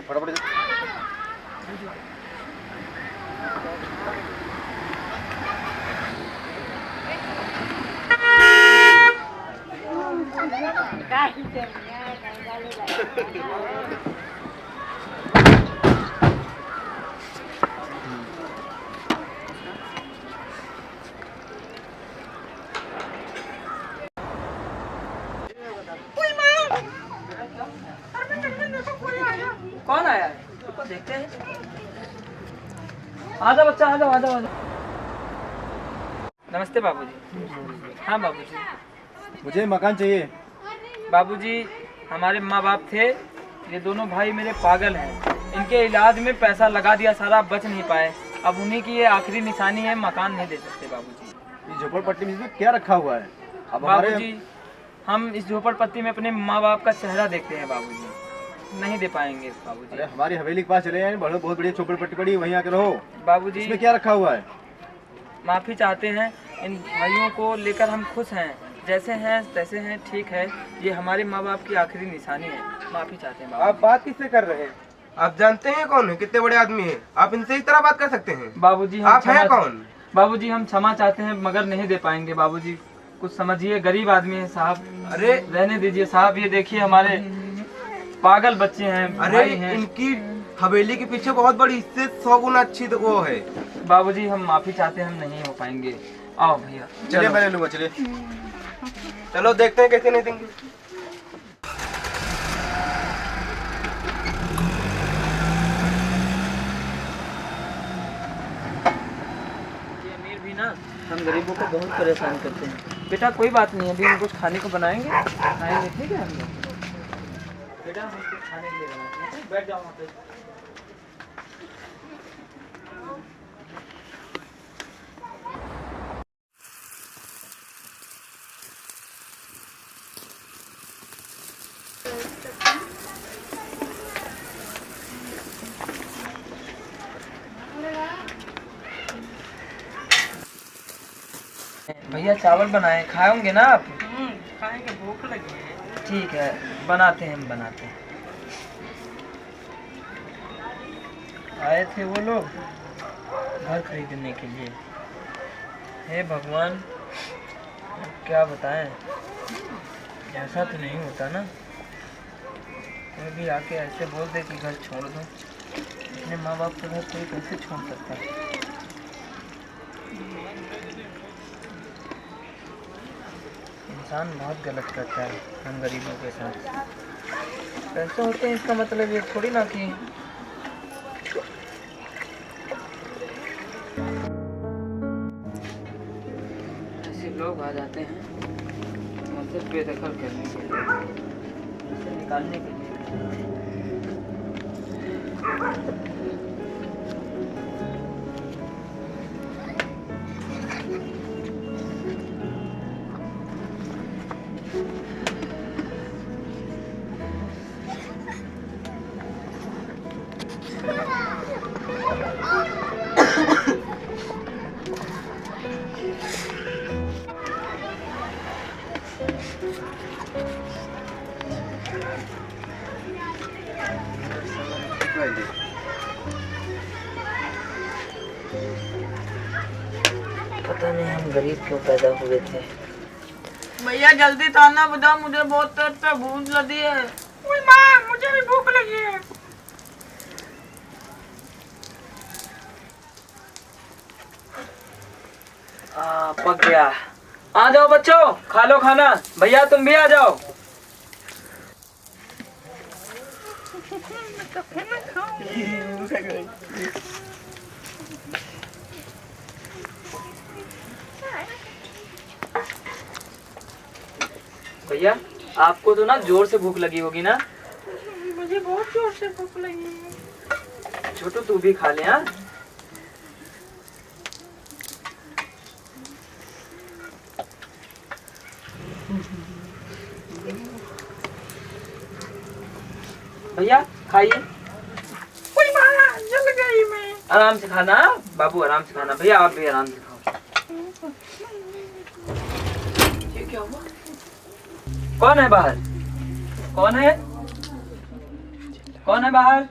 फटाफट। कौन आया है? तो देखते हैं। आजा बच्चा, आजा आजा आजा। नमस्ते बाबूजी। हाँ बाबूजी। मुझे मकान चाहिए। बाबूजी हमारे माँ बाप थे, ये दोनों भाई मेरे पागल हैं। इनके इलाज में पैसा लगा दिया सारा, बच नहीं पाए। अब उन्हीं की ये आखिरी निशानी है, मकान नहीं दे सकते बाबूजी। ये झोपड़पट्टी में इसमें क्या रखा हुआ है? अब बाबूजी हम इस झोपड़पट्टी में अपने माँ बाप का चेहरा देखते हैं बाबूजी, नहीं दे पाएंगे बाबूजी। अरे हमारी हवेली के पास चले जाए, बहुत बढ़िया झोपड़पट्टी पड़ी, वहीं आके रहो। बाबूजी इसमें क्या रखा हुआ है? माफ़ी चाहते हैं, इन भाइयों को लेकर हम खुश हैं, जैसे हैं तैसे हैं, ठीक है। ये हमारे माँ बाप की आखिरी निशानी है, माफ़ी चाहते हैं। आप बात किससे कर रहे हैं? आप जानते हैं कौन है, कितने बड़े आदमी हैं? आप इनसे इस तरह बात कर सकते हैं? बाबूजी आप हैं कौन? बाबूजी हम क्षमा चाहते हैं मगर नहीं दे पाएंगे बाबूजी, कुछ समझिए, गरीब आदमी है साहब। अरे रहने दीजिए साहब, ये देखिए हमारे पागल बच्चे हैं। अरे इनकी हवेली के पीछे बहुत बड़ी, इससे 100 गुना अच्छी तो वो है। बाबूजी हम माफी चाहते हैं, हम नहीं हो पाएंगे। आओ भैया चलिए मैं ले लूंगा, चलिए। चलो देखते हैं कैसे नहीं देंगे। ये अमीर भी ना हम गरीबों को बहुत परेशान करते हैं। बेटा कोई बात नहीं है, अभी हम कुछ खाने को बनाएंगे, खाएंगे, ठीक है? हम लोग बेटा हम कुछ खाने के लिए बनाते हैं, बैठ जाओ वहाँ पे। भैया चावल बनाए, खाओगे ना आप? खाएंगे, भूख लगी है। ठीक है बनाते हैं, हम बनाते हैं। आए थे वो लोग घर खरीदने के लिए। हे भगवान अब क्या बताएं, ऐसा तो नहीं होता ना, कोई भी आके ऐसे बोल दे कि घर छोड़ दो। अपने माँ बाप का घर कोई कैसे छोड़ सकता है? इंसान बहुत गलत करता है हम गरीबों के साथ। पैसे होते हैं इसका मतलब ये थोड़ी ना कि ऐसे लोग आ जाते हैं हमसे बेदखल करने के लिए, हमसे निकालने के लिए। पता नहीं हम गरीब क्यों पैदा हुए थे। भैया जल्दी खाना बताओ, मुझे बहुत तेज से भूख लगी है। ओए माँ, मुझे भी भूख लगी है। पक गया। आ जाओ बच्चों, खा लो खाना। भैया तुम भी आ जाओ। भैया आपको तो ना जोर से भूख लगी होगी ना? मुझे बहुत जोर से भूख लगी है। छोटू तू भी खा ले। हाँ भैया खाइए। ओए माँ, जल गई मैं। आराम से खाना बाबू, आराम से खाना। भैया आप भी आराम से खाओ। ये क्या हुआ? कौन है बाहर? कौन है? कौन है बाहर?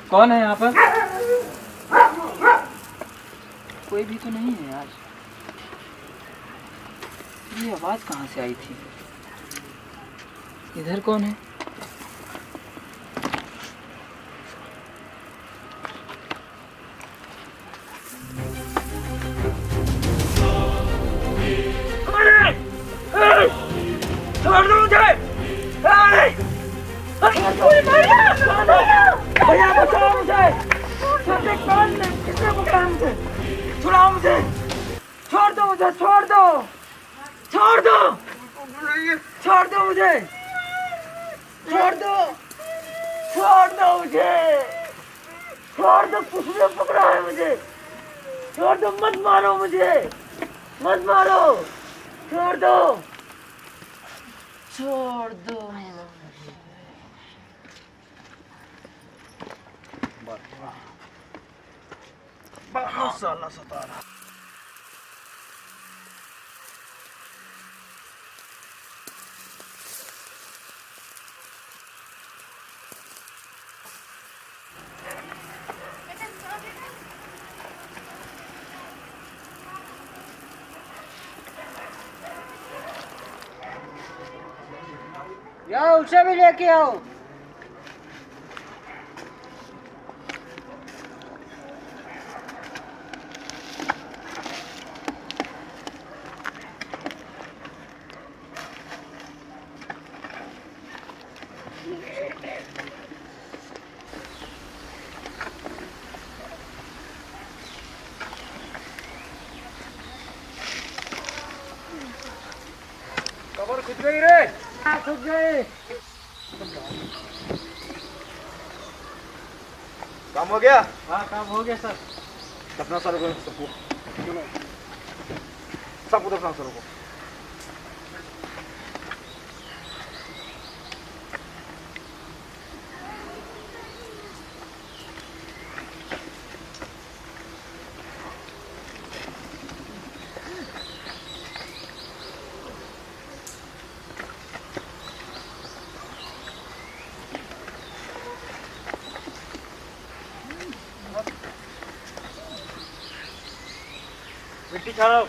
कौन है यहाँ पर? कोई भी तो नहीं है यार। ये आवाज कहाँ से आई थी? इधर कौन है? छोड़ दो मुझे! भैया बचाओ मुझे! किसने पकड़ा मुझे? छुड़ाओ मुझे! छोड़ दो मुझे! छोड़ दो! छोड़ दो! छोड़ दो मुझे! छोड़ दो! छोड़ दो मुझे! छोड़ दो! किसने पकड़ा है मुझे? छोड़ दो! मत मारो मुझे! मत मारो! छोड़ दो! छोड़ दो! बहुत साला सता रहा। उसे भी लेके आओ। कबर खुद गई रे। खुद गए। काम हो गया? हाँ काम हो गया सर। अपना सर को सब उधर सर को। मिट्टी छाड़ो।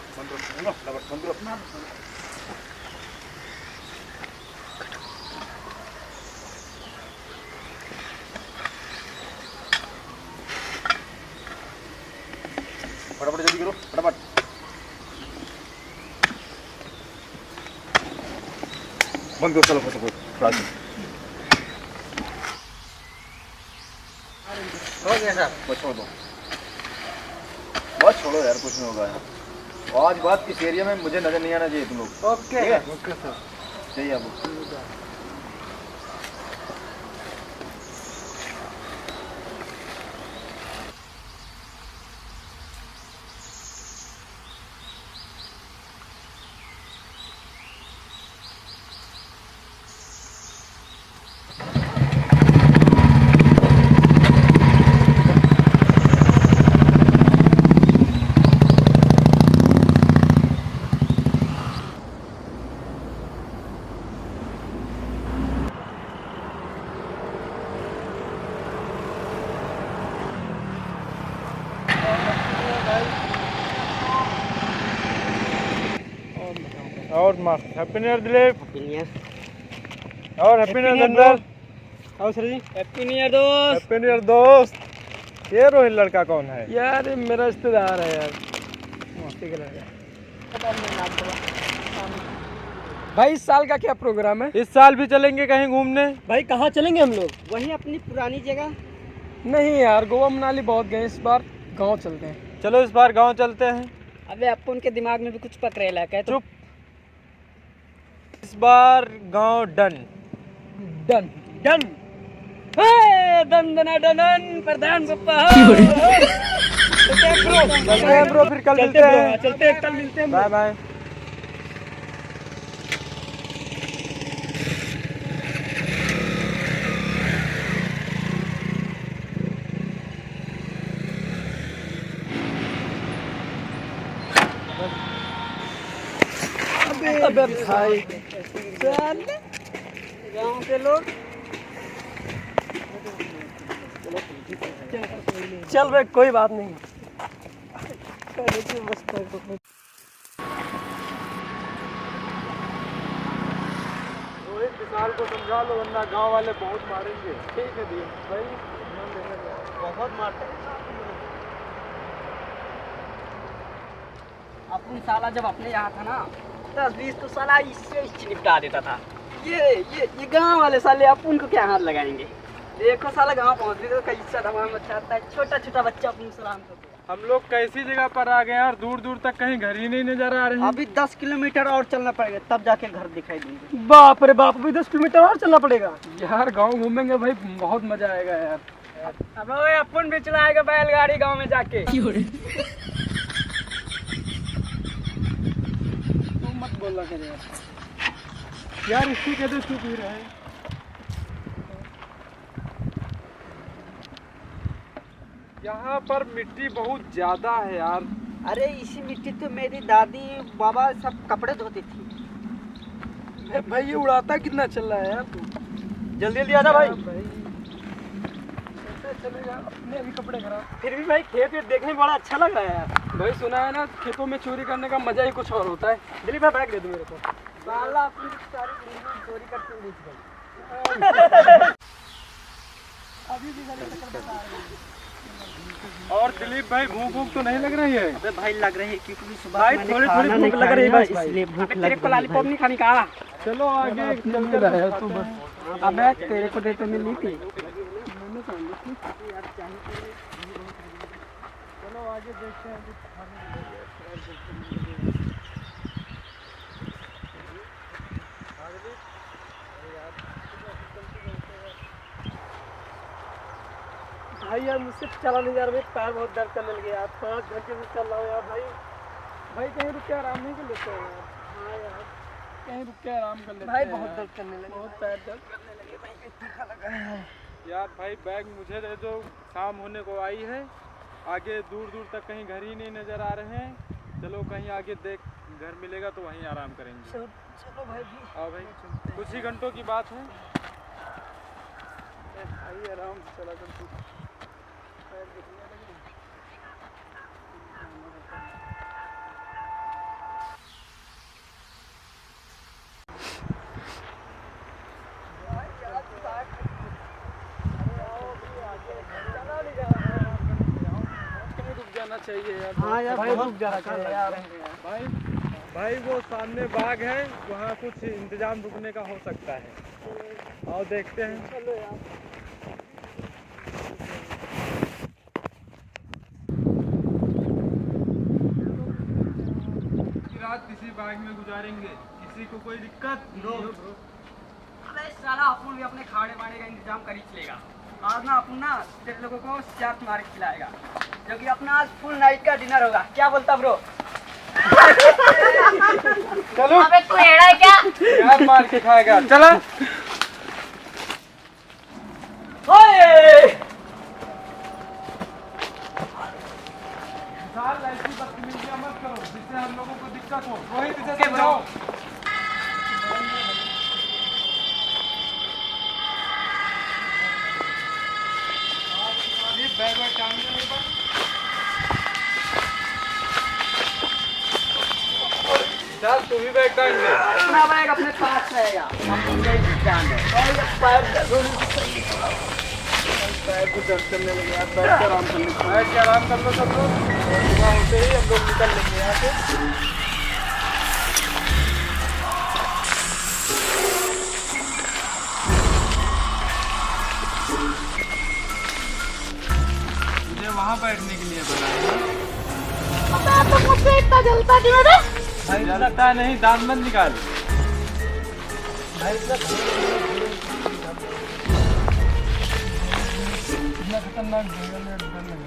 फटाफट जल्दी करो, फटाफट। बंद करो, चलो फटाफट। हो गया सर। बस छोड़ दो, बस छोड़ो यार, कुछ नहीं होगा यार। आज बात किस एरिया में मुझे नजर नहीं आना चाहिए तुम लोग। ओके ओके सर, सही है अब। और मस्त हैप्पी न्यू ईयर दिलीप। और हैप्पी न्यू ईयर जनरल। आओ सर जी। हैप्पी न्यू ईयर दोस्त। हैप्पी न्यू ईयर दोस्त। ये रोहित लड़का कौन है? यार मेरा रिश्तेदार है यार। भाई इस साल का क्या प्रोग्राम है? इस साल भी चलेंगे कहीं घूमने। भाई कहाँ चलेंगे हम लोग? वही अपनी पुरानी जगह। नहीं यार, गोवा मनाली बहुत गए, इस बार गांव चलते हैं। चलो इस बार गांव चलते हैं। अबे आपको उनके दिमाग में भी कुछ पकड़ेला है तो। चुप। इस बार गांव डन। Done done. दन दना डन प्रधान पप्पा। चलते हैं ब्रो, फिर कल मिलते हैं। चलते हैं, कल मिलते हैं। Bye bye. अबे भाई चल गाँव के लोग चल भाई कोई बात नहीं। रोहित विशाल को समझा लो वरना गांव वाले बहुत मारेंगे। ठीक है दी भाई, बहुत मारते हैं। अपन साला जब अपने यहाँ था ना 10-20 तो साला इससे निपटा देता था। ये गांव वाले साले अपन को क्या हाथ लगाएंगे। देखो साला गांव पहुंच गए तो कैसा धमाल मचाता है। छोटा छोटा बच्चा अपन सलाम करते हैं। हम लोग कैसी जगह पर आ गए यार, दूर दूर तक कहीं घर ही नहीं नजर आ रहे हैं। अभी 10 किलोमीटर और चलना पड़ेगा तब जाके घर दिखाई देंगे। बाप रे बाप, अभी 10 किलोमीटर और चलना पड़ेगा यार। गांव घूमेंगे भाई, बहुत मजा आएगा यार। अब अपन भी चलाएगा बैलगाड़ी गांव में जाके। तुम मत बोला करे यार, इसकी कहते क्यों पी रहे हैं। यहाँ पर मिट्टी बहुत ज्यादा है यार। अरे इसी मिट्टी तो मेरी दादी बाबा सब कपड़े धोती थी। भाई ये उड़ाता कितना चल रहा है यार तू। जल्दी जल्दी आजा भाई। चलो यार, अपने अभी कपड़े खराब। फिर भी भाई खेत देखने में बड़ा अच्छा लग रहा है यार। भाई सुना है ना, खेतों में चोरी करने का मजा ही कुछ और होता है। दिलीप भाई बैग दे दो मेरे को। साला अपनी सारी जिंदगी चोरी करते हुए बीत गई। अभी भी गली चक्कर बता रहे हैं। और दिलीप भाई भूख भूख तो नहीं लग रही है? अबे भाई लग रही है क्योंकि सुबह भाई मैंने थोड़ी खाना थोड़ी नहीं भूख लग खाया रही है ना, बस इसलिए भूख भाई। लग तेरे को लॉलीपॉप नहीं खाने का। चलो आगे चलते रहे तू बस। अबे तेरे को देते मिली थी। चलो आगे देखते हैं। भाई यार मुझसे चला नहीं जा रहा, पैर बहुत दर्द करने लगे यार। 5 घंटे से चल रहा हूँ यार भाई। भाई कहीं रुक के आराम नहीं कर लेते हैं यार। हाँ यार, कहीं रुक के आराम कर लेते हैं भाई यार। बहुत दर्द करने लगे, बहुत पैर दर्द करने लगे भाई। थका लगा है यार भाई बैग मुझे दे दो, शाम होने को आई है। आगे दूर दूर तक कहीं घर ही नहीं नजर आ रहे हैं। चलो कहीं आगे देख घर मिलेगा तो वहीं आराम करेंगे। चलो भाई भी। आओ भाई, कुछ ही घंटों की बात है। भाई आराम से चला कर तू। पैर दुखने लगे। जाना चाहिए यार। हाँ यार भाई बहुत रुक जाना थका चाहिए यार। भाई भाई वो सामने बाग है, वहाँ कुछ इंतजाम रुकने का हो सकता है। आओ देखते हैं। चलो यार। रात किसी बाग में गुजारेंगे, किसी को कोई दिक्कत नहीं हो। अबे साला अपन भी अपने खाने वाने का इंतजाम कर ही चलेगा। आज ना अपन ना तेरे लोगों को चाट मार के खिलाएगा, जो कि अपना आज फुल नाइट का डिनर होगा। क्या बोलता ब्रो? चलो अबे तू एड़ा है क्या? यार मार के खाएगा। चला ऐसी बदतमीजियां मत करो जिससे हम लोगों को दिक्कत हो। रोहित इसे समझाओ। बैग वैग टांग दो मेरे पास। चल तू भी बैग टांग दे। अपना बैग अपने पास रहेगा। अपन यही ध्यान है। और ये पैर को दर्द करने लगे यार। बैठ के आराम कर लो। बैठ के आराम कर लो सब लोग। सुबह होते ही हम लोग निकल लेंगे यहाँ से। मुझे वहाँ बैठने के लिए बुलाया। तो मुझसे इतना जलता क्यों है? भाई लगता नहीं, दांत मत निकाल। भाई इतना खतरनाक जंगल में डर लगे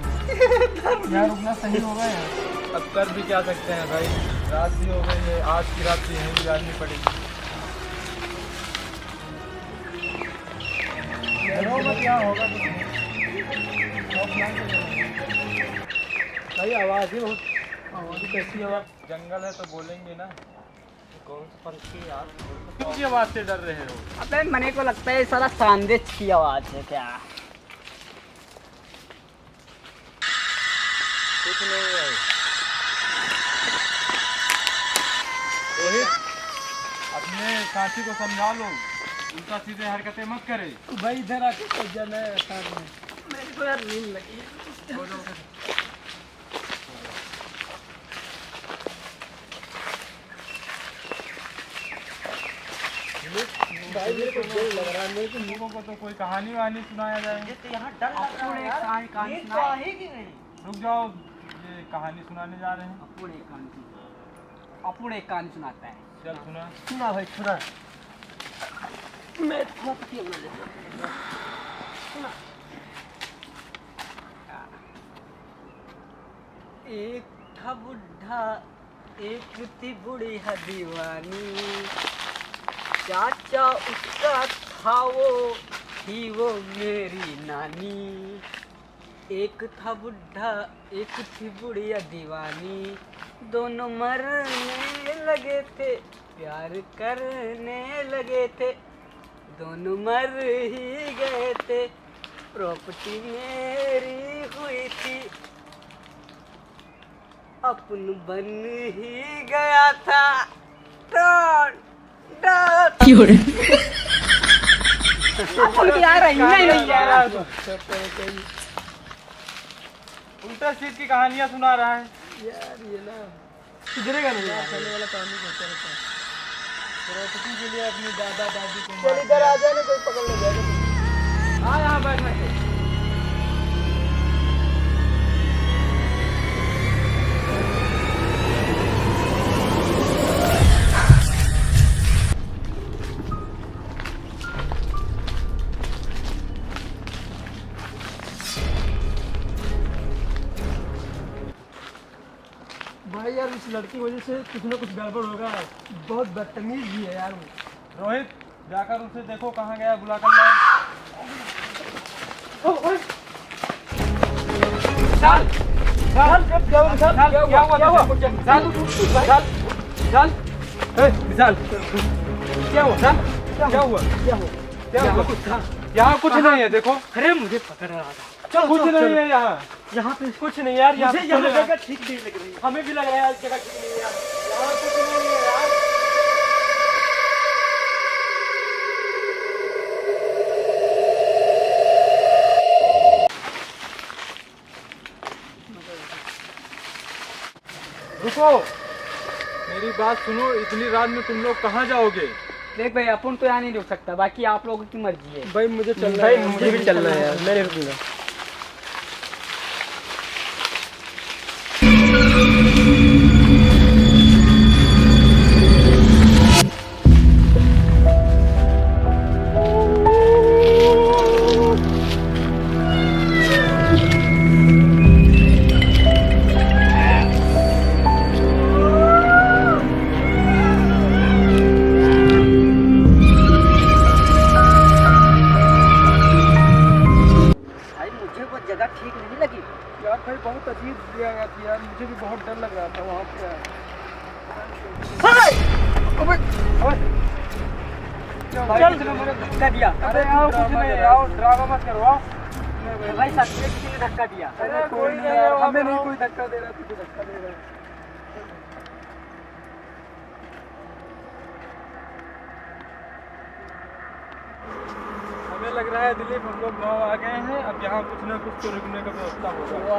यार। रुकना सही होगा यार। अब कर भी क्या सकते हैं भाई, रात भी हो गई है। आज की रात तो यहीं गुजारनी पड़ेगी। चलो बस यहाँ होगा कुछ नहीं। भाई आवाज़ ही बहुत, आवाज़ कैसी आवाज़। जंगल है तो बोलेंगे ना। कौन सा पंछी यार? किसकी आवाज़ से डर रहे हो? अबे मने को लगता है सारा सांदेश की आवाज़ है क्या? कुछ नहीं है। रोहित, अपने साथी को समझा लो, उल्टा सीधे हरकतें मत करे। भाई इधर आके सो जाना है साथ में। मेरे को यार नींद लगी है। भाई मेरे को डर लग रहा है, मेरे को लोगों को तो कोई कहानी वहानी सुनाया जाए। तो यहाँ डर लग रहा है यार। कहानी सुनाए कि नहीं? रुक जाओ, ये कहानी सुनाने जा रहे हैं। अपुड़ एक कहानी सुनाता है। चल सुना। सुना भाई सुना। मैं थोड़ा पतिया बना लेता हूँ। सुना। एक था बुढ़ा, एक थी बुढ़िया दीवानी, चाचा उसका था वो, थी वो मेरी नानी। एक था बुढ़ा, एक थी बुढ़िया दीवानी, दोनों मरने लगे थे, प्यार करने लगे थे, दोनों मर ही गए थे, प्रॉपर्टी मेरी हुई थी, अपन बन ही गया था। डॉन डॉन अपन क्या रही नहीं यार। उल्टा सीध की कहानियां सुना रहा है। यार ये ना सुधरेगा नहीं यार, चलने वाला काम नहीं करता रहता है। प्रॉपर्टी के लिए अपनी दादा दादी को चल इधर आ जाने, कोई पकड़ ले जाएगा। हाँ, यहाँ बैठना है। भाई यार इस लड़की की वजह से कुछ ना कुछ गड़बड़ होगा। बहुत बदतमीज भी है यार वो। रोहित, जाकर उसे देखो कहाँ गया, बुला कर लाओ। चल चल क्या हुआ विशाल? क्या हुआ विशाल? विशाल विशाल क्या हुआ? क्या हुआ? क्या हुआ? कुछ था यहाँ कुछ नहीं है, देखो। अरे मुझे पकड़ रहा था। चल, कुछ नहीं है यहाँ। यहाँ पे कुछ नहीं यार, यहाँ मुझे यहाँ यहाँ जगह ठीक नहीं लग रही। हमें भी लग रहा है यार जगह ठीक नहीं है यार। यहाँ कुछ नहीं है यार। रुको, मेरी बात सुनो। इतनी रात में तुम लोग कहाँ जाओगे? देख भाई, अपन तो यहाँ नहीं रुक सकता, बाकी आप लोगों की मर्जी है। भाई मुझे चलना है, मुझे भी चलना है यार, मैं नहीं रुकूंगा। जगह ठीक नहीं लगी यार भाई बहुत अजीब जगह थी यार, मुझे भी बहुत डर लग रहा था वहाँ पे। चल धक्का दिया। अरे आओ, कुछ नहीं, आओ, ड्रामा मत करो, आओ। भाई सच में किसी ने धक्का दिया। अरे कोई नहीं यार, हमें नहीं कोई धक्का दे रहा, तुझे धक्का दे रहा है। हमें लग रहा है दिलीप, हम लोग गाँव आ गए हैं। अब यहाँ कुछ ना कुछ तो रुकने का व्यवस्था होगा।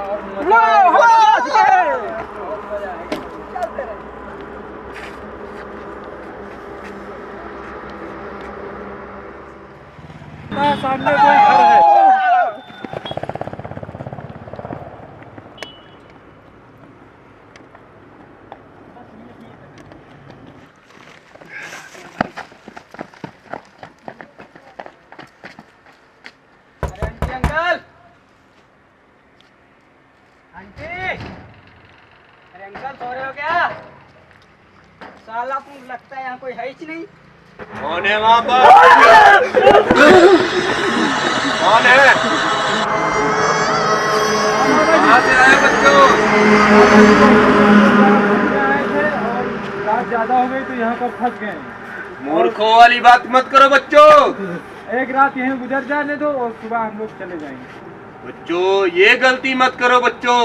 सामने कोई घर है। अंकल, आंटी, अरे अंकल सो रहे हो क्या? साला तुम लगता है यहाँ कोई है ही नहीं। कौन है वहाँ पर? कौन है? कहाँ से आए बच्चों? आए थे और रात ज्यादा हो गई तो यहाँ पर फंस गए। मूर्खों वाली बात मत करो बच्चों। एक रात यहीं गुजर जाने दो और सुबह हम लोग चले जाएंगे। बच्चों ये गलती मत करो बच्चों।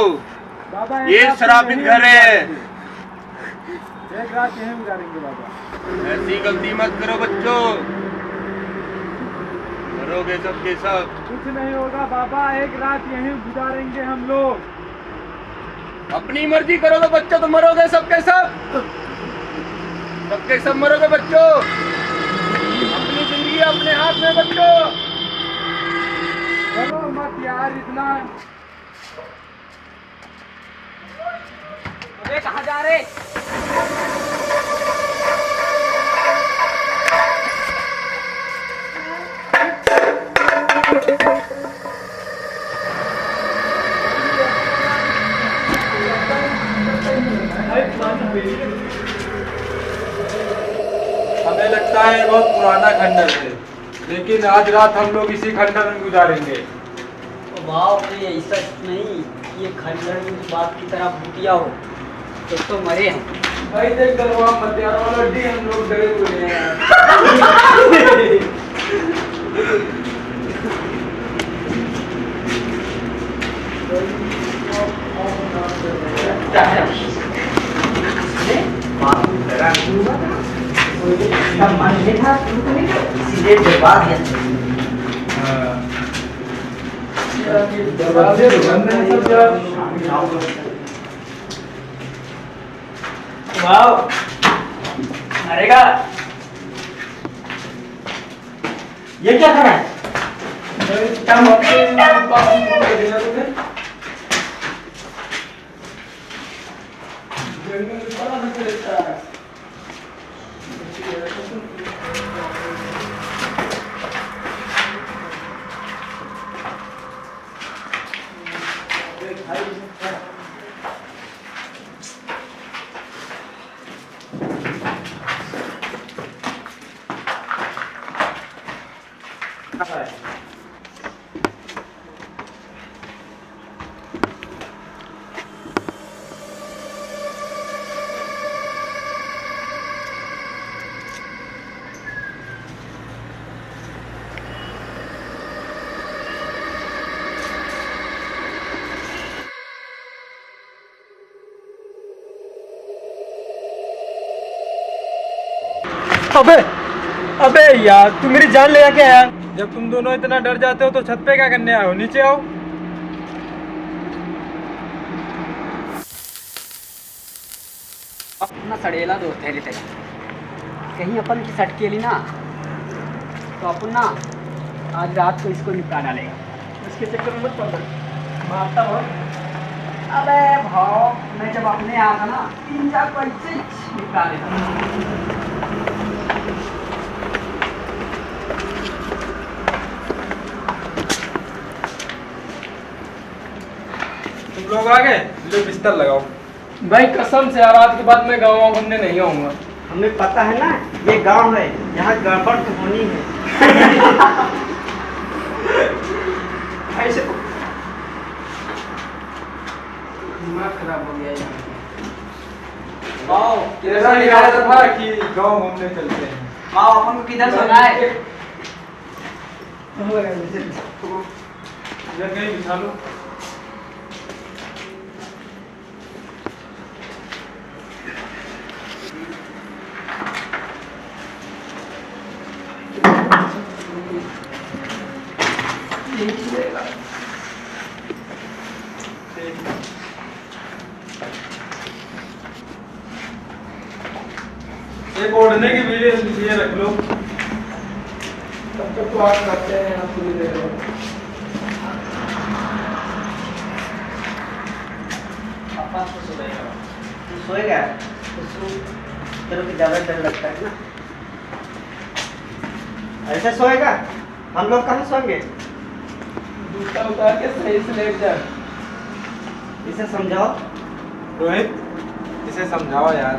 बाबा ये श्रापित घर है। एक रात यहीं गुजारेंगे बाबा। ऐसी गलती मत करो बच्चों, मरोगे सब के सब। कुछ नहीं होगा बाबा, एक रात यहीं गुजारेंगे हम लोग। अपनी मर्जी करोगे बच्चों तो मरोगे सब के सब, सबके सब मरोगे बच्चों। अपनी जिंदगी अपने हाथ में बच्चों। चलो मत यार इतना। अबे कहाँ जा रहे? हमें लगता है बहुत पुराना खंडर है, लेकिन आज रात हम लोग इसी खंडर में गुजारेंगे। बाप रे, ऐसा नहीं ये खंडर में बात की तरह भूतिया हो तो मरे हैं। भाई देख दरवा मत यार, ऑलरेडी हम लोग डरे हुए हैं। इसीलिए बर्बाद है। दरवाजे बंद हैं सब यार। वाओ, मरेगा। ये क्या कर रहा है? अबे अबे यार, तू मेरी जान ले क्या यार? जब तुम दोनों इतना डर जाते हो तो छत पे क्या करने आए हो? नीचे आओ। अपना सड़ेला दोस्त है तेरा, कहीं अपन की सट के ली ना तो अपन ना आज रात को इसको निपटा डालेगा। उसके चक्कर में मत पड़, मारता हो। अबे भाव, मैं जब अपने आया था ना 3-4 पैसे निपटा देता। तुम लोग आ गए, लो बिस्तर लगाओ। भाई कसम से यार, आज के बाद मैं गाँव घूमने नहीं आऊंगा। हमें पता है ना ये गांव है, यहाँ गड़बड़ तो होनी है। ऐसे दिमाग खराब हो गया यार। आओ, ऐसा इरादा था कि गांव घूमने चलते हैं। आओ अपन को किधर सोना है? इधर कहीं बिछा लो। एक ओढ़ने की भी लिए रख लो। तब तक तो आग करते हैं यहाँ पूरी देर में। पापा तो सोएगा। तू सोएगा? तो सो, तेरे को ज़्यादा डर लगता है ना? ऐसे सोएगा? हम लोग कहाँ सोएंगे? जूता उतार के सही से लेट जा। इसे समझाओ। रोहित, इसे समझाओ यार।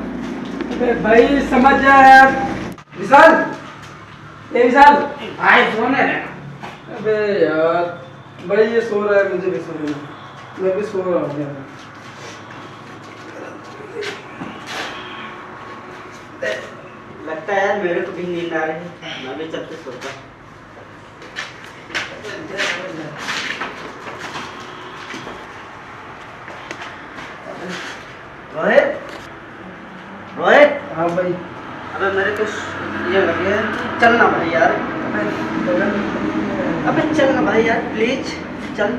अबे भाई समझ जा यार। विशाल, ये विशाल, आए सोने रे। अबे यार भाई ये सो रहा है, मुझे भी सोना है। मैं भी सो रहा हूँ यार। लगता है यार मेरे को भी नींद आ रही है, मैं भी चलते सोता। रोहित, रोहित। हाँ भाई। अबे मेरे को ये लगे चलना भाई यार। अबे चलना भाई यार प्लीज चल।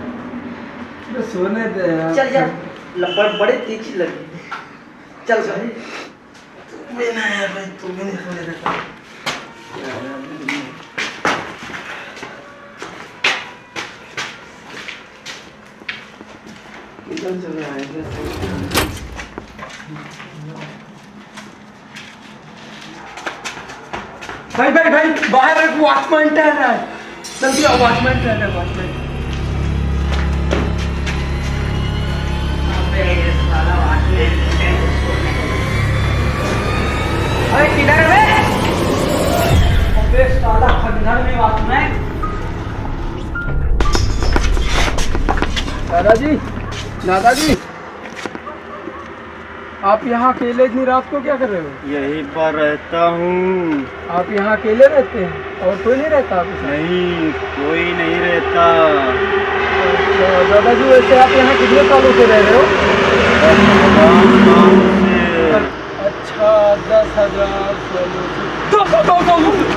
सोने दे यार। चल यार लपड़ बड़े तीखी लगी। चल भाई। मैं ना यार भाई तू भी नहीं सोने देता। किधर चले आएंगे? भाई भाई भाई बाहर एक वॉचमैन टहल रहा है। जल्दी आओ, वॉचमैन टहल रहा है, वॉचमैन। अरे किधर है बे? अबे साला खंडर में वॉचमैन। दादाजी, दादाजी, आप यहाँ अकेले इतनी रात को क्या कर रहे हो? यहीं पर रहता हूँ। आप यहाँ अकेले रहते हैं और कोई नहीं रहता आपके साथ? नहीं, कोई नहीं रहता। अच्छा दादाजी, वैसे आप यहाँ कितने सालों से रह रहे हो? अच्छा 10,000 सालों से।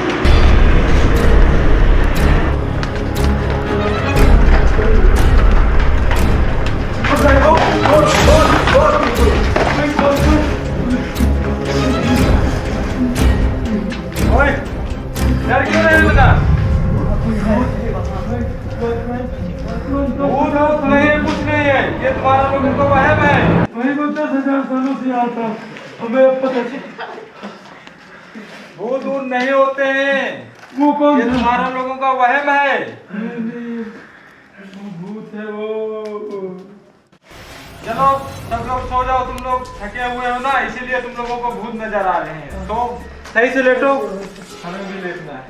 डर क्यों रहे बता? भूत नहीं, कुछ नहीं है, ये तुम्हारा लोगों का वहम है। वही को 10,000 सालों से आता हमें पता चला। भूत नहीं होते हैं, वो कौन? ये तुम्हारा लोगों का वहम है। वो भूत है वो। चलो सब लोग सो जाओ, तुम लोग थके हुए हो ना, इसीलिए तुम लोगों को भूत नजर आ रहे हैं। तो सही से लेटो, हमें भी लेटना है।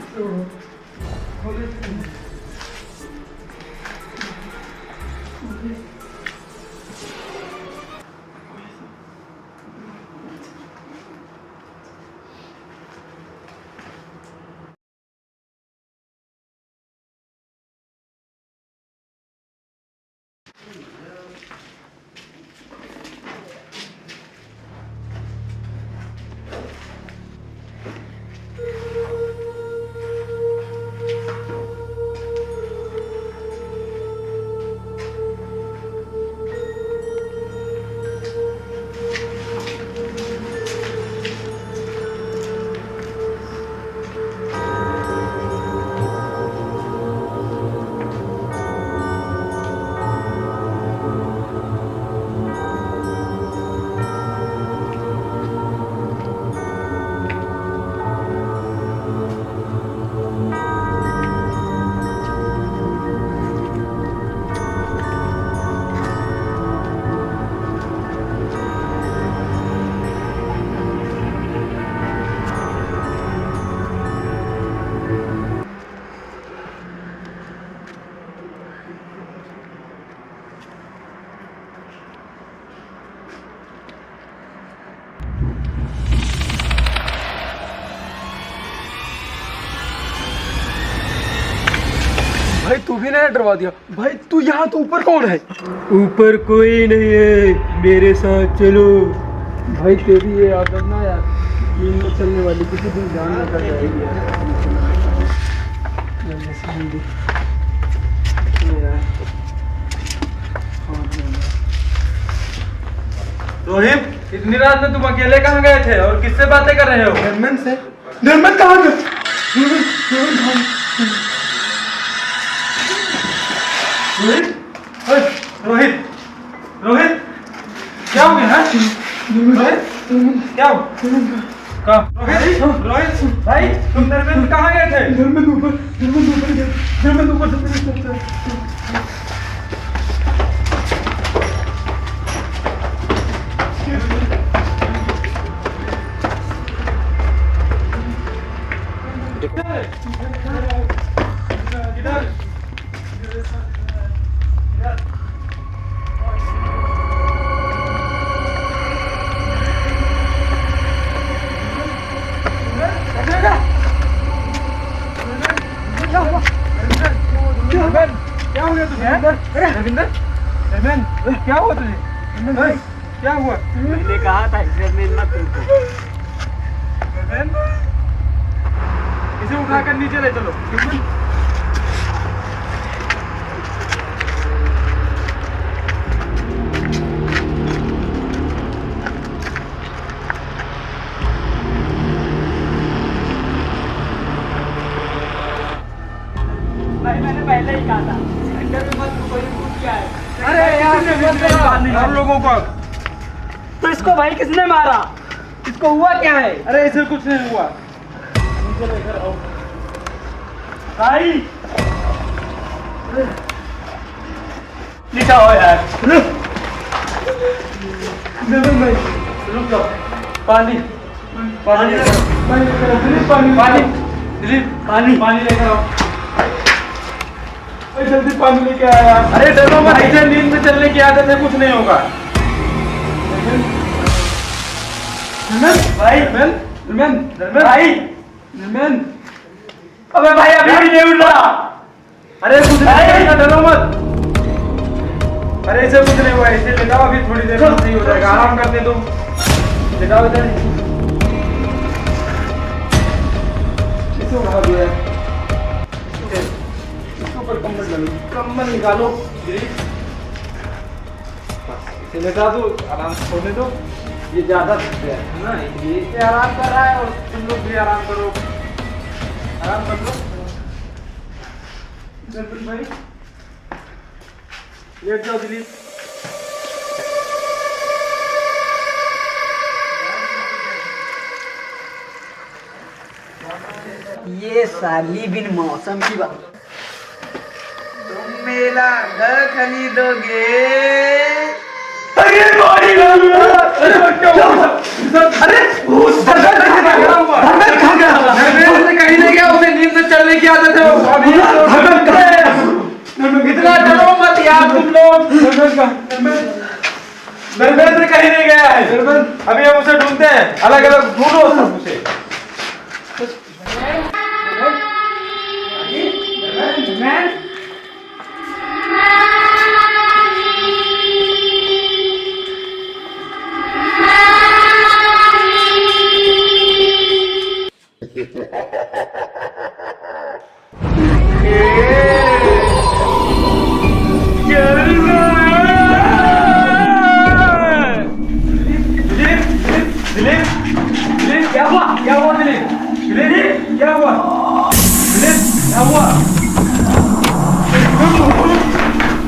भाई तू भी ना डरवा दिया। भाई तू यहाँ तो ऊपर कौन है? ऊपर कोई नहीं है, मेरे साथ चलो। भाई तेरी ये आदत ना यार, टीम में चलने वाली किसी दिन जान ना कर जाएगी यार। रोहित, इतनी रात में तुम अकेले कहाँ गए थे और किससे बातें कर रहे हो? धर्मेंद्र से। धर्मेंद्र कहाँ गए? रोहित, रोहित, रोहित, क्या हो गया? रोहित, क्या हो? रोहित, रोहित, भाई तुम धर्मेंद्र कहाँ गए थे? धर्मेंद्र ऊपर, धर्मेंद्र ऊपर गया, धर्मेंद्र ऊपर। क्या हो गया तुझे? रविंदर, रविंदर, क्या हुआ तुझे? क्या हुआ? मैंने कहा था इज्जत में मत रुको। इसे उठाकर नीचे ले चलो। भाई मैंने पहले ही कहा था अंदर में मत रुको, ये भूत क्या है? अरे यार हम लोगों को। तो इसको भाई किसने मारा? इसको हुआ क्या है? अरे इसे कुछ नहीं हुआ। भाई लिखा हो यार। रुक जाओ। पानी पानी दिलीप, पानी दिलीप, पानी लेकर आओ। जल्दी पानी लेके आया। अरे डरो मत, ऐसे नींद में चलने की आदत है, कुछ नहीं होगा। भाई भाई अबे भाई अभी भी नहीं उठ रहा। अरे कुछ नहीं होगा, डरो मत। अरे इसे कुछ नहीं हुआ, इसे लेटाओ, अभी थोड़ी देर में सही हो जाएगा। आराम करने दो, लेटाओ इधर। इसे उठा दिया, इसके ऊपर कम्बल निकालो। इसे लेटा दो, आराम से सोने दो। ये ज्यादा थक गया है ना, इसलिए इसे आराम कर रहा है और तुम लोग भी आराम करो। आराम कर लो दिलीप भाई, लेट जाओ दिलीप। ये साली बिन मौसम की बात। तुम मेरा घर खरीदोगे? अरे कहीं नहीं गया, उसे नींद में चलने की आदत है। इतना डरो मत यार तुम लोग। धर्मेंद्र से कहीं नहीं गया है। अभी हम उसे ढूंढते हैं, अलग अलग ढूंढो सब उसे। क्या हुआ दिलीप? दिलीप क्या हुआ? दिलीप क्या हुआ?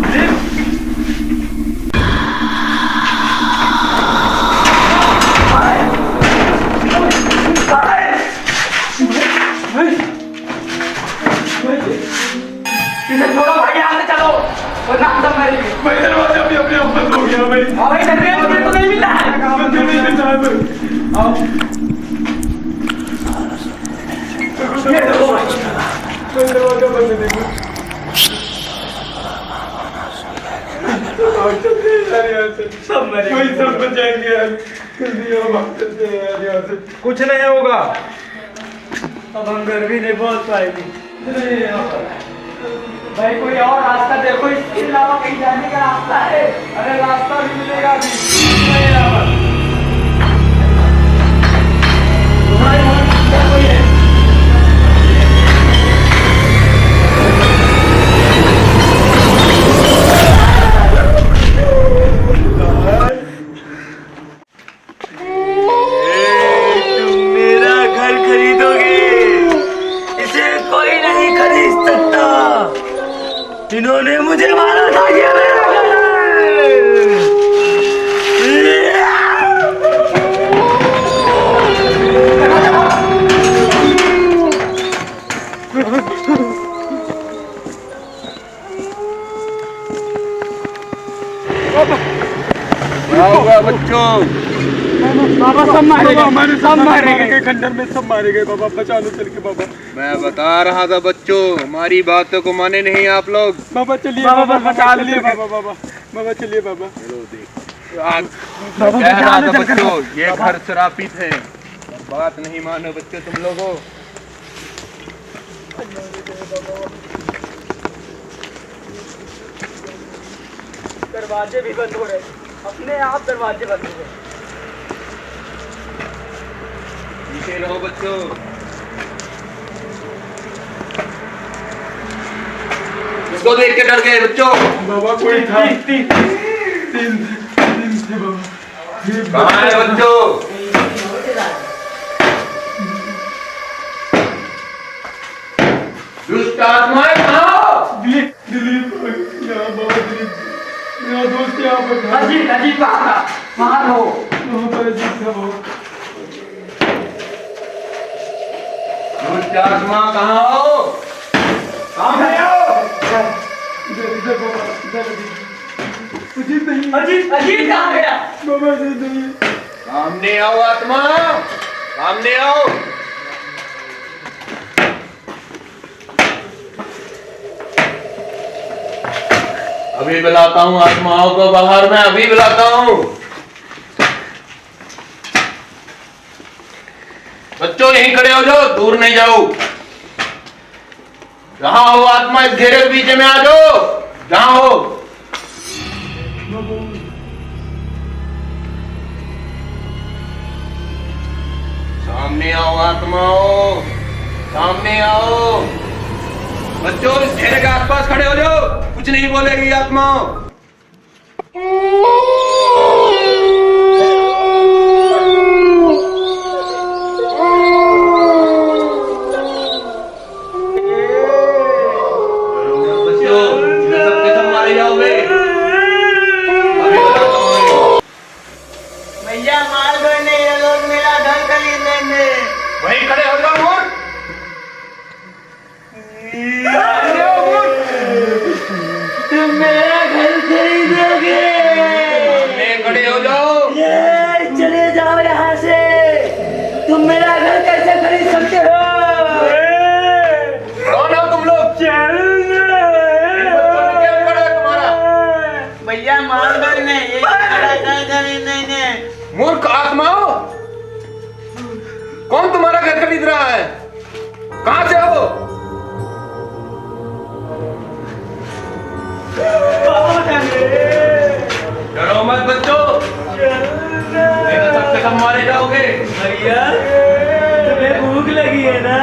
दिलीप इसे छोड़ो भाई, यहाँ से चलो वरना हम सब मरेंगे। भाई दरवाजा अभी अपने आप बंद हो गया भाई। भाई धर्मेंद्र तो नहीं मिला है। आओ दरवाजा बंद देखो। सब मरेंगे। कोई सब बचाएंगे यार, जल्दी आओ, भाग चलते हैं यार यहाँ से। कुछ नहीं होगा, अब हम घर भी नहीं पहुंच पाएंगे। भाई कोई और रास्ता देखो, इसके अलावा कहीं जाने का रास्ता है? अरे रास्ता भी मिलेगा अभी। इन्होंने मुझे मारा था, ये मेरा क्या हुआ बच्चों? बाबा सब मारे गए, सब मारे गए खंडर में, सब मारे गए बाबा। बचा लो चल के बाबा। मैं बता रहा था बच्चों, हमारी बातों को माने नहीं आप लोग। बाबा चलिए बाबा, बचा लिए बाबा। बाबा चलिए बाबा। चलो देख, कह रहा था बच्चों, ये घर श्रापित है। बात नहीं मानो बच्चों तुम लोगों। दरवाजे भी बंद हो रहे। अपने आप दरवाजे बंद हो गए। पीछे रहो बच्चों। इसको देख के डर गए बच्चों। बाबा कोई था। तीन थे बाबा। कहाँ है बच्चों? दुष्ट आत्माएं कहाँ हो? दिलीप यहाँ बाबा दिलीप मेरा दोस्त यहाँ पर था। अजीत अजीत बाहर हो। वहाँ पर अजीत था वो। दुष्ट आत्मा कहाँ हो? सामने आओ। इधर बाबा इधर अजीत नहीं। अजीत अजीत कहाँ गया? बाबा अजीत नहीं। सामने आओ आत्मा, सामने आओ। अभी बुलाता हूँ आत्माओं को बाहर, मैं अभी बुलाता हूँ। बच्चों यहीं खड़े हो जाओ, दूर नहीं जाओ। जहां हो आत्मा इस घेरे के बीच में आ जाओ, जहां हो। सामने आओ आत्माओं, सामने आओ। बच्चों इस घेरे के आसपास खड़े हो जाओ, कुछ नहीं बोलेगी आत्माओं। बच्चों सबके सब मारे जाओगे। भैया मार दो नहीं, ये लोग मेरा घर खरीदेंगे। वहीं खड़े हो जाओ मूर्ख। तुम मेरा घर खरीदोगे? सामने खड़े हो जाओ। ये चले जाओ यहाँ से। तुम मेरा घर कैसे खरीद सकते हो? कौन हो तुम लोग? इन बच्चों ने क्या बिगाड़ा है तुम्हारा? भैया मार दो नहीं, ये मेरा घर खरीदेंगे। मूर्ख आत्माओं, कौन तुम्हारा घर खरीद रहा है? कहां से हो? डरो मत बच्चों, नहीं तो सबके सब मारे जाओगे। भैया तुम्हें भूख लगी है ना?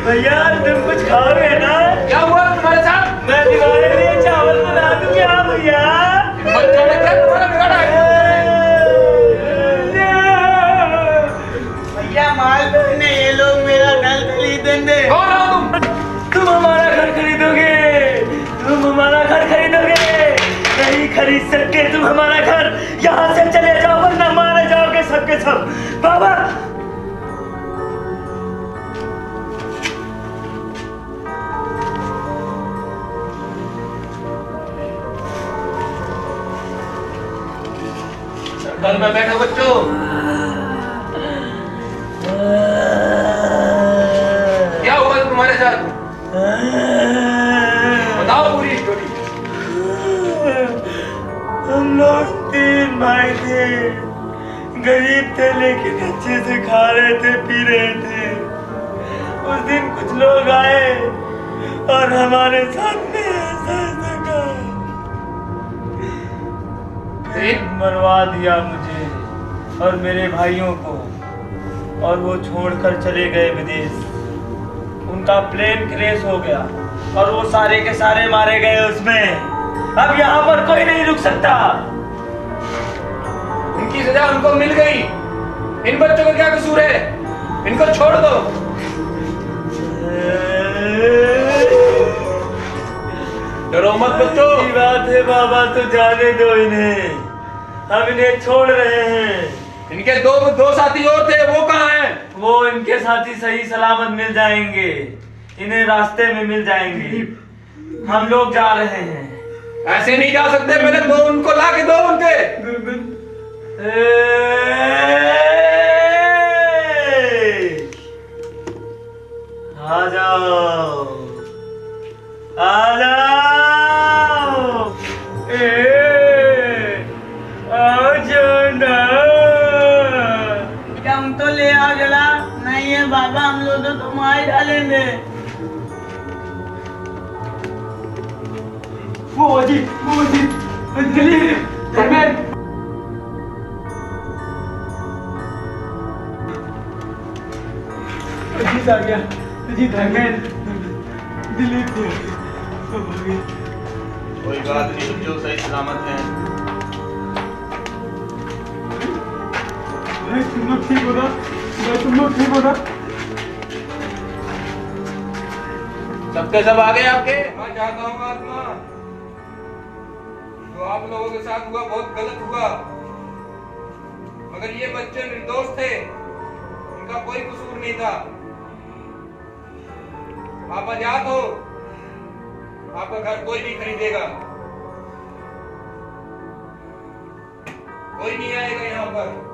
भैया तुम कुछ खाओगे ना? क्या हुआ तुम्हारे साथ? मैं तुम्हारे लिए चावल बना दूं क्या भैया? इन बच्चों ने क्या तुम्हारा बिगाड़ा है? भैया मार दो इन्हें, ये लोग मेरा घर खरीदेंगे। कौन हो तुम? तुम हमारा घर खरीदोगे? तुम हमारा घर खरीदोगे? नहीं खरीद सकते तुम हमारा घर। यहाँ से चले जाओ वरना मारे जाओगे सबके सब। बाबा सर्कल में बैठो बच्चों। क्या हुआ तुम्हारे साथ? बताओ पूरी स्टोरी। हम लोग 3 भाई थे, गरीब थे लेकिन अच्छे से खा रहे थे, पी रहे थे। उस दिन कुछ लोग आए और हमारे सामने ऐसा कहा, मरवा दिया मुझे और मेरे भाइयों को, और वो छोड़कर चले गए विदेश। उनका प्लेन क्रैश हो गया और वो सारे के सारे मारे गए उसमें। अब यहाँ पर कोई नहीं रुक सकता। उनकी सजा उनको मिल गई। इन बच्चों का क्या कसूर है? इनको छोड़ दो। डरो मत बच्चों। अच्छी बात है बाबा, तो जाने दो इन्हें, हम इन्हें छोड़ रहे हैं। इनके दो साथी और थे, वो कहाँ हैं? वो इनके साथी सही सलामत मिल जाएंगे, इन्हें रास्ते में मिल जाएंगे। हम लोग जा रहे हैं। ऐसे नहीं जा सकते, पहले दो उनको ला के दो उनके। आ जाओ, आ जाओ, आओ जो ना। हम तो ले आओ जला। नहीं है बाबा, हम लोग तो मार डालेंगे। वो अजीत अजीत आ गया, अजीत आ गया, दिलीप को कोई बात नहीं बच्चों, सही सलामत हैं। भाई तुम लोग ठीक हो ना? भाई तुम लोग ठीक हो ना? सबके सब आ गए आपके? मैं चाहता हूँ आत्मा, जो आप लोगों के साथ हुआ बहुत गलत हुआ, मगर ये बच्चे निर्दोष थे, इनका कोई कसूर नहीं था। आप आजाद हो, आपका घर कोई नहीं खरीदेगा, कोई नहीं आएगा यहाँ पर।